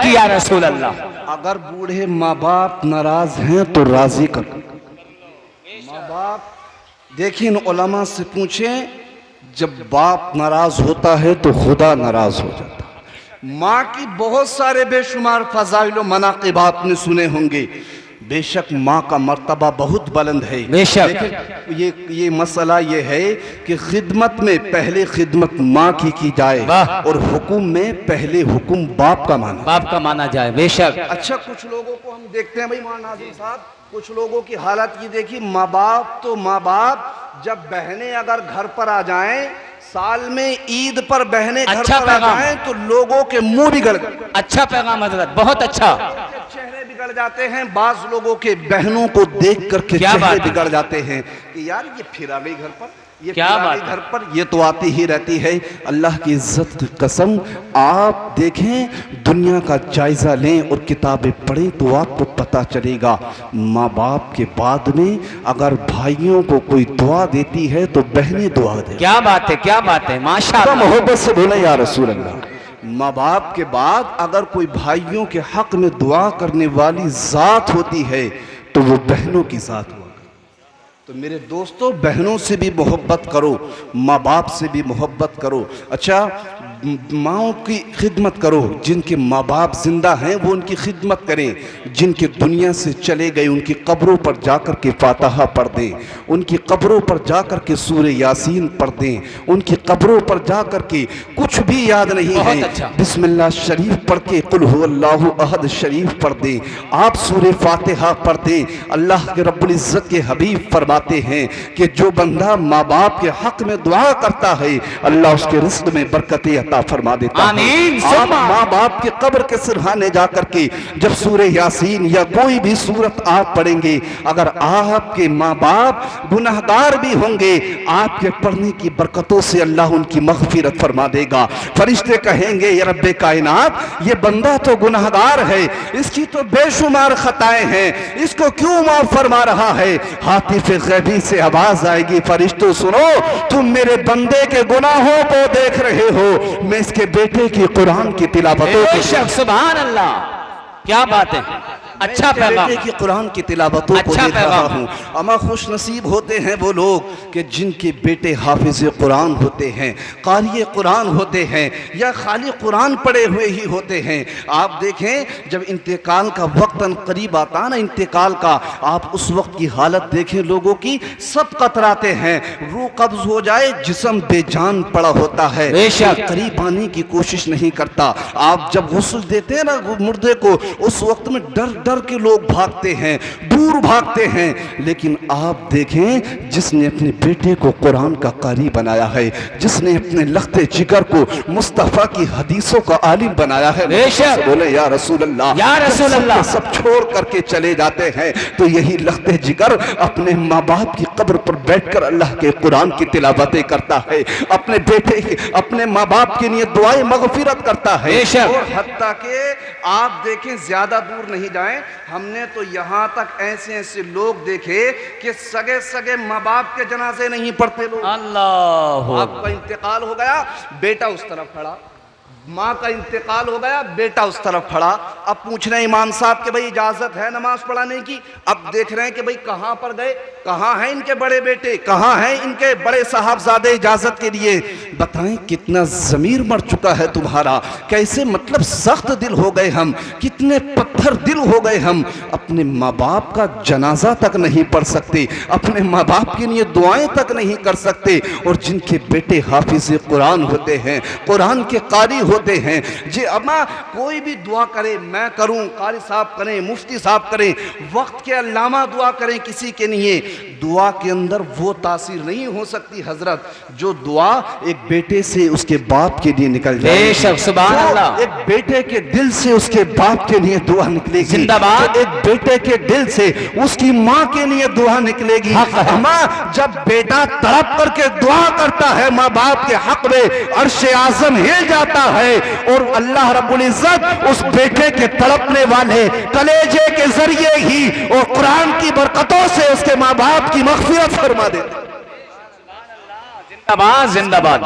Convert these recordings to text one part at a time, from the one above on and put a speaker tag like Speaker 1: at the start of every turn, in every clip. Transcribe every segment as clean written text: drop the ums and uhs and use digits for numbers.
Speaker 1: या रसूल अल्लाह।
Speaker 2: अगर बूढ़े माँ बाप नाराज हैं तो राजी कर। माँ बाप देखिए, इन उलमा से पूछें, जब बाप नाराज होता है तो खुदा नाराज हो जाता है। माँ की बहुत सारे बेशुमार फजाइल मनाक़िब आपने सुने होंगे। बेशक माँ का मर्तबा बहुत बुलंद है।
Speaker 1: बेशक।
Speaker 2: लेकिन ये मसला ये है कि खिदमत में पहले खिदमत माँ की जाए और हुक्म में पहले हुक्म बाप का माना
Speaker 1: जाए। बेशक।
Speaker 2: अच्छा, कुछ लोगों को हम देखते हैं भाई मान नाज़िम साहब, कुछ लोगों की हालत ये देखिए, माँ बाप जब बहनें अगर घर पर आ जाएं, साल में ईद पर बहनें घर पर आ जाएं तो लोगों के मुंह बिगड़ गए।
Speaker 1: अच्छा पैगाम हजरत, बहुत अच्छा।
Speaker 2: चेहरे बिगड़ जाते हैं, बाज लोगों के बहनों को देख करके चेहरे बिगड़ जाते हैं कि यार ये फिर आ गई घर पर, ये
Speaker 1: क्या बात
Speaker 2: घर पर, ये तो आती ही रहती है। अल्लाह की इज्जत की कसम, आप देखें, दुनिया का जायजा लें और किताबें पढ़ें तो आपको पता चलेगा, माँ बाप के बाद में अगर भाइयों को कोई दुआ देती है तो बहनें दुआ दे।
Speaker 1: क्या बात है, क्या बात है, माशाअल्लाह।
Speaker 2: मोहब्बत से बोले या रसूल अल्लाह। माँ बाप के बाद अगर कोई भाइयों के हक में दुआ करने वाली जात होती है तो वो बहनों की जात हुआ। तो मेरे दोस्तों, बहनों से भी मोहब्बत करो, माँ बाप से भी मोहब्बत करो। अच्छा, माँओं की खिदमत करो, जिनके माँ बाप जिंदा हैं वो उनकी खिदमत करें। जिनके दुनिया से चले गए उनकी कब्रों पर जाकर के फातिहा पढ़ दें, उनकी कब्रों पर जाकर के सूरह यासीन पढ़ दें, उनकी कब्रों पर जाकर के कुछ भी याद नहीं है,
Speaker 1: अच्छा।
Speaker 2: बिस्मिल्लाह शरीफ पढ़ के कुल हुवल्लाहु अहद शरीफ पढ़ दें, आप सूरह फातिहा पढ़ दें। अल्लाह के रब्बुल इज्जत के हबीब फरमाते हैं कि जो बंदा माँ बाप के हक में दुआ करता है, अल्लाह उसके रिज़्क़ में बरकतें अता फरमा देता है। आप माँ बाप के कब्र के सिरहाने जाकर के जब सूरह यासीन या कोई भी सूरत आप पढ़ेंगे, अगर आपके माँ बाप गुनाहगार भी होंगे, आपके पढ़ने की बरकतों से अल्लाह उनकी मग़फ़िरत फरमा देगा। फरिश्ते कहेंगे, या रब्बे कायनात, ये बंदा तो गुनाहगार है, इसकी तो बेशुमार खताएं हैं, इसको क्यों माफ फरमा रहा है? हातिफ़ गैबी से आवाज आएगी, फरिश्तों सुनो, तुम मेरे बंदे के गुनाहों को देख रहे हो, मैं इसके बेटे की कुरान की तिलावतों को।
Speaker 1: सुभान अल्लाह, क्या बात है, अच्छा पैगाम
Speaker 2: की कुरान की तिलावतों को देख रहा हूँ। अमा खुश नसीब होते हैं वो लोग कि जिनके बेटे हाफिज कुरान होते हैं, कारी कुरान होते हैं, या खाली कुरान पढ़े हुए ही होते हैं। आप देखें, जब इंतकाल का वक्त करीब आता ना, इंतकाल का, आप उस वक्त की हालत देखें लोगों की, सब कतराते हैं, रूह कब्ज हो जाए, जिस्म बेजान पड़ा होता है, करीब आने की कोशिश नहीं करता। आप जब गुस्ल देते हैं ना मुर्दे को, उस वक्त में डर डर के लोग भागते हैं, दूर भागते हैं। लेकिन आप देखें, जिसने अपने बेटे को कुरान का कारी बनाया है, जिसने अपने लख्ते जिगर को मुस्तफ़ा की हदीसों का आलिम बनाया है, बोले या रसूल अल्लाह, या रसूल अल्लाह, सब छोड़ करके चले जाते हैं, तो यही लख्ते जिगर अपने माँ बाप की कब्र पर बैठकर अल्लाह के कुरान की तिलावतें करता है, अपने बेटे की, अपने माँ बाप के लिए दुआएं मग़फ़िरत करता है। और हत्ता के आप देखें, ज्यादा दूर नहीं जाएं, हमने तो यहाँ तक ऐसे ऐसे लोग देखे कि सगे सगे माँ बाप के जनाजे नहीं पढ़ते लोग।
Speaker 1: अल्लाह,
Speaker 2: आपका इंतकाल हो गया, बेटा उस तरफ खड़ा, माँ का इंतकाल हो गया, बेटा उस तरफ खड़ा। अब पूछ रहे हैं इमाम साहब के भाई इजाजत है नमाज पढ़ाने की? अब देख रहे हैं कि भाई कहाँ पर गए, कहाँ हैं इनके बड़े बेटे, कहाँ हैं इनके बड़े साहबजादे इजाजत के लिए? बताएं, कितना जमीर मर चुका है तुम्हारा, कैसे मतलब सख्त दिल हो गए हम, कितने पत्थर दिल हो गए हम, अपने माँ बाप का जनाजा तक नहीं पढ़ सकते, अपने माँ बाप के लिए दुआएं तक नहीं कर सकते। और जिनके बेटे हाफिज कुरान होते हैं, कुरान के कारी होते हैं, जी अम्मा कोई भी दुआ करे, मैं करूं, कारी साहब करें, मुफ्ती साहब करें, वक्त के अल्लामा दुआ करें किसी के लिए, दुआ के अंदर वो तासीर नहीं हो सकती हजरत जो दुआ एक बेटे से उसके बाप के लिए निकल जाए।
Speaker 1: सुभान अल्लाह,
Speaker 2: एक बेटे के दिल से उसके बाप के लिए दुआ निकलेगी, जिंदाबाद। एक बेटे के दिल से उसकी माँ के लिए दुआ निकलेगी। माँ जब बेटा तड़प करके दुआ करता है माँ बाप के हक में, अर्श आज़म हिल जाता है और अल्लाह रब्बुल इज्जत उस बेटे के तड़पने वाले कलेजे के जरिए ही और कुरान की बरकतों से उसके माँ बाप की मग़फ़िरत फरमा देता है।
Speaker 1: जिंदाबाद जिंदाबाद।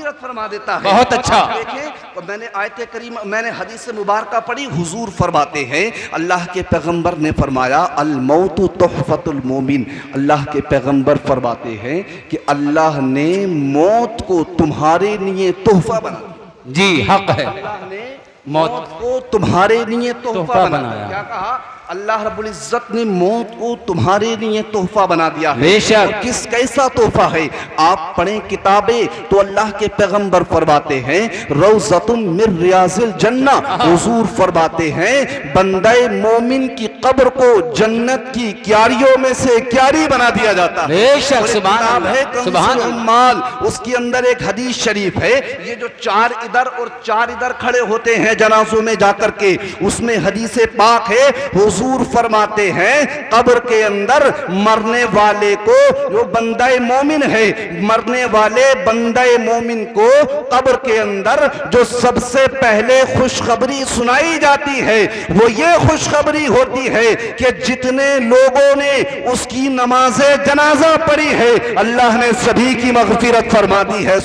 Speaker 2: मग़फ़िरत फरमा देता है।
Speaker 1: बहुत अच्छा।
Speaker 2: देखें तो मैंने आयत करीम, मैंने हदीस मुबारका पढ़ी, हुजूर फरमाते हैं, अल्लाह के पैगंबर ने फरमाया अल मौतु तुहफ़तुल मोमिन, अल्लाह के पैगंबर फरमाते हैं कि अल्लाह ने मौत को तुम्हारे लिए तोहफा बना दिया।
Speaker 1: जी हक है,
Speaker 2: अल्लाह ने
Speaker 1: मौत
Speaker 2: मौत को तुम्हारे लिए तोहफा
Speaker 1: तोहफा
Speaker 2: बना
Speaker 1: बनाया।
Speaker 2: दिया। क्या कहा? अल्लाह रब्बुल इज्जत ने मौत को तुम्हारे लिए तोहफा बना दिया है।
Speaker 1: बेशक।
Speaker 2: और किस कैसा तोहफा है? आप पढ़ें किताबें तो अल्लाह के पैगंबर फरमाते हैं रौज़तुम मिन रियाज़िल जन्ना, हुजूर फरमाते हैं बंदे मोमिन की कब्र को जन्नत की क्यारियों में से क्यारी बना दिया जाता है।
Speaker 1: बेशक,
Speaker 2: और एक
Speaker 1: सुभान
Speaker 2: किताब है
Speaker 1: अल्लाह, सुभान
Speaker 2: कंज़ुल
Speaker 1: अल्लाह।
Speaker 2: उम्माल, उसके अंदर एक हदीस शरीफ है, ये जो चार इधर और चार इधर खड़े होते हैं जनाजों में जाकर के, उसमें हदीस पाक है, हुजूर फरमाते हैं कब्र के अंदर मरने वाले को, जो बंदे मोमिन है, मरने वाले बंदे मोमिन को कब्र के अंदर जो सबसे पहले खुशखबरी सुनाई जाती है वो ये खुशखबरी होती है कि जितने लोगों ने उसकी नमाज़े जनाजा पढ़ी है अल्लाह ने सभी की मग़फ़िरत फरमा दी है।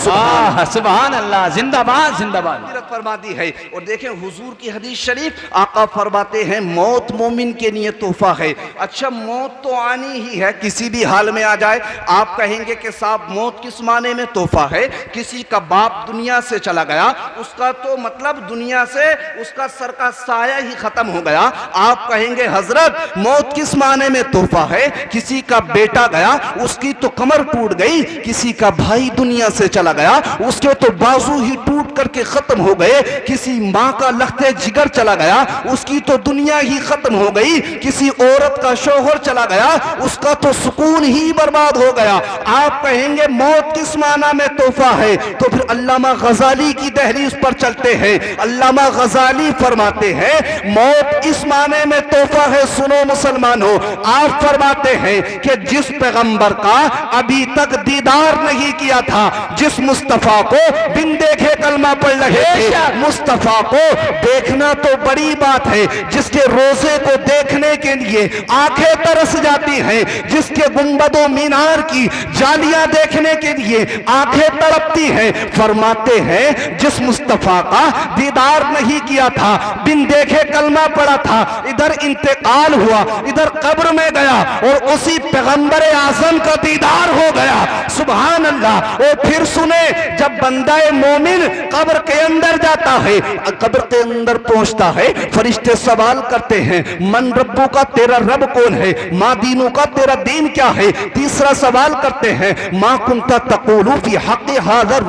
Speaker 1: सुभान अल्लाह, जिंदाबाद जिंदाबाद।
Speaker 2: मग़फ़िरत फरमा दी है। और देखें हुजूर की हदीस शरीफ, आका फरमाते हैं मौत मोमिन के लिए तोहफा है। अच्छा, मौत तो आनी ही है, किसी भी हाल में आ जाए। आप कहेंगे कि साहब मौत किस माने में तोहफा है? किसी का बाप दुनिया से चला गया, उसका तो मतलब दुनिया से उसका सर का साया ही खत्म हो गया। आप कहेंगे हजरत मौत किस माने में तोहफा है? किसी का बेटा गया, उसकी तो कमर टूट गई। किसी का भाई दुनिया से चला गया, उसके तो बाजू ही टूट करके खत्म हो गए। किसी माँ का लखते जिगर चला गया, उसकी तो दुनिया ही खत्म हो गई। किसी औरत का शौहर चला गया, उसका तो सुकून ही बर्बाद हो गया। आप कहेंगे मौत किस माना में तोहफा है? तो फिर अल्लामा गजाली की दहलीज पर चलते हैं। अल्लामा गजाली फरमाते हैं मौत इस माने में तोहफा है, सुनो मुसलमानों, आप फरमाते हैं कि जिस पैगंबर का अभी तक दीदार नहीं किया था, जिस मुस्तफा को बिन देखे कलमा पढ़ रहे थे, मुस्तफा को देखना तो बड़ी बात है, जिसके रोजे को देखने के लिए आंखें तरस जाती हैं, जिसके गुंबदों मीनार की जालियां देखने के लिए आंखें तड़पती हैं, फरमाते हैं जिस मुस्तफा का दीदार नहीं किया था, बिन देखे कलमा पड़ा था, इधर इंतकाल हुआ, इधर कब्र में गया और उसी पैगंबर आजम का दीदार हो गया। सुभान अल्लाह। और फिर सुने, जब बंदा मोमिन कब्र के अंदर जाता है, कब्र के अंदर पहुंचता है, फरिश्ते सवाल करते हैं मन रब्बू का, तेरा रब कौन है? माँ दीनों का, तेरा दीन क्या है? तीसरा सवाल करते हैं माँ कुंता तक़ूलु फी हक़्क़ि हाज़र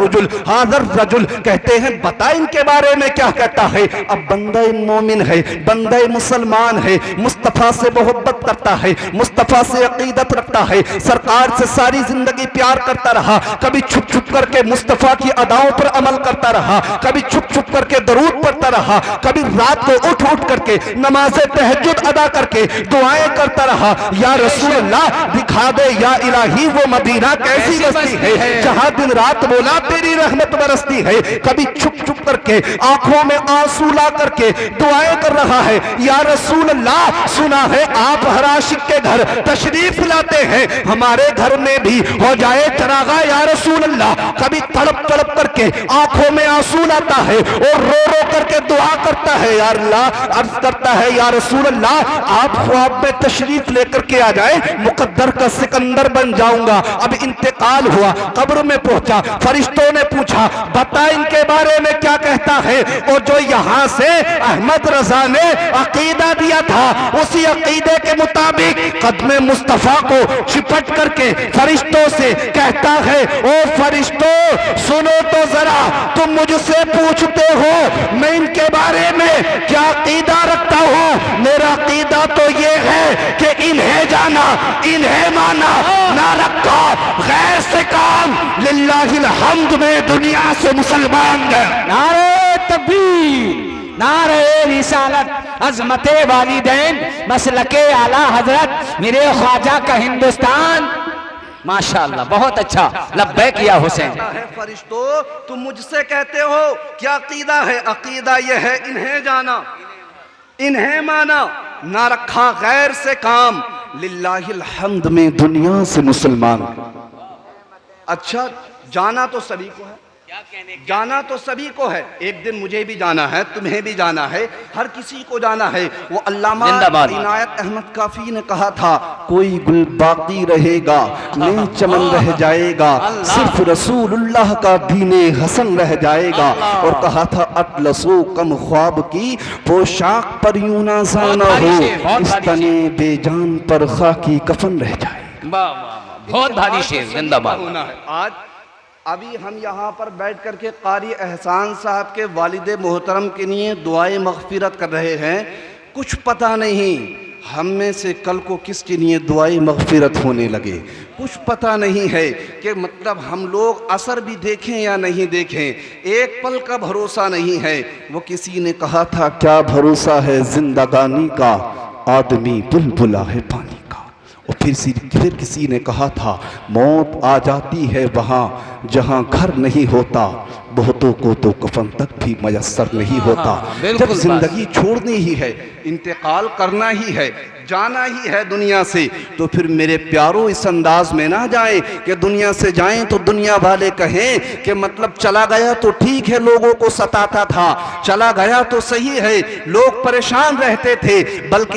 Speaker 2: रजुल, कहते हैं बता इनके बारे में क्या कहता है। अब बंदा मोमिन है, बंदा मुसलमान है, मुस्तफा से मोहब्बत करता है, मुस्तफा से अकीदत रखता है, सरकार से सारी जिंदगी प्यार करता रहा, कभी छुप छुप करके मुस्तफा की अदाओं पर अमल करता रहा, कभी छुप छुप करके दरूद पढ़ता रहा, कभी रात को उठ उठ करके नमाज़े तहज्जुद अदा करके दुआएं करता रहा, या रसूल अल्लाह दिखा दे या इलाही वो मदीना कैसी बस्ती है जहां दिन रात बोला तेरी रहमत बरसती है। कभी छुप छुप करके आंखों में आंसू ला करके दुआएं कर रहा है, या रसूल अल्लाह सुना है आप हर आशिक के घर तशरीफ लाते हैं, हमारे घर में भी हो जाए चरागा या रसूल अल्लाह। कभी तड़प तड़प करके आंखों में आंसू लाता है और रो रो करके दुआ करता है, या अल्लाह, अर्ज करता है या रसूल अल्लाह आप ख्वाब में तशरीफ लेकर के आ जाए, मुकद्दर का सिकंदर बन जाऊंगा। अब इंतकाल हुआ, कब्र में पहुंचा, फरिश्तों ने पूछा बता इनके बारे में क्या कहता है। और जो यहां से अहमद रजा ने अकीदा दिया था, उसी अकीदे के मुताबिक कदमे मुस्तफा को चिपट करके फरिश्तों से कहता है ओ फरिश्तों सुनो तो जरा, तुम मुझसे पूछते हो मैं इनके बारे में क्या अकीदा रखता हूं। मेरा अकीदा तो ये है कि इन्हें जाना, इन्हें माना, ना रखा गैर से काम, लिल्लाहिल हम्द में दुनिया से मुसलमान गए।
Speaker 1: नारे तकबीर, नारे रिसालत, अज़मते वालिदैन, मसलके आला हजरत मेरे ख्वाजा का हिंदुस्तान। माशाअल्लाह, बहुत अच्छा, लब्बैक या हुसैन।
Speaker 2: है फरिश्तों तुम मुझसे कहते हो क्या अकीदा है? अकीदा यह है इन्हें जाना, इन्हें माना, ना रखा गैर से काम, लिल्लाहिल हम्द में दुनिया से मुसलमान। अच्छा, जाना तो सभी को है, जाना तो सभी को है, एक दिन मुझे भी जाना है, तुम्हें भी जाना है, हर किसी को जाना है। वो अल्लामा इनायत अहमद काफी ने कहा था, कोई गुल बाकी रहेगा, नई चमन रह जाएगा, सिर्फ रसूलुल्लाह का दीने हसन रह जाएगा। और कहा था, अतलसो कम ख्वाब की पोशाक पर यूं ना जाना हो, इस तने बेजान पर खाकी कफन रह जाएगा।
Speaker 1: बहुत भारी शेर, जिंदाबाद।
Speaker 2: आज अभी हम यहाँ पर बैठ करके कारी एहसान साहब के वालिद मोहतरम के लिए दुआए मग़फ़िरत कर रहे हैं। कुछ पता नहीं हम में से कल को किसके लिए दुआए मग़फ़िरत होने लगे, कुछ पता नहीं है कि मतलब हम लोग असर भी देखें या नहीं देखें, एक पल का भरोसा नहीं है। वो किसी ने कहा था, क्या भरोसा है जिंदगानी का, आदमी बुलबुला है पानी का। और फिर किसी ने कहा था, मौत आ जाती है वहाँ जहाँ घर नहीं होता, बहुतों को तो कफन तक भी मयस्सर नहीं होता। जब जिंदगी छोड़नी ही है, इंतकाल करना ही है, जाना ही है दुनिया से, तो फिर मेरे प्यारों इस अंदाज में ना जाएं कि दुनिया से जाएं तो दुनिया वाले कहें कि मतलब चला गया तो ठीक है, लोगों को सताता था, चला गया तो सही है, लोग परेशान रहते थे, बल्कि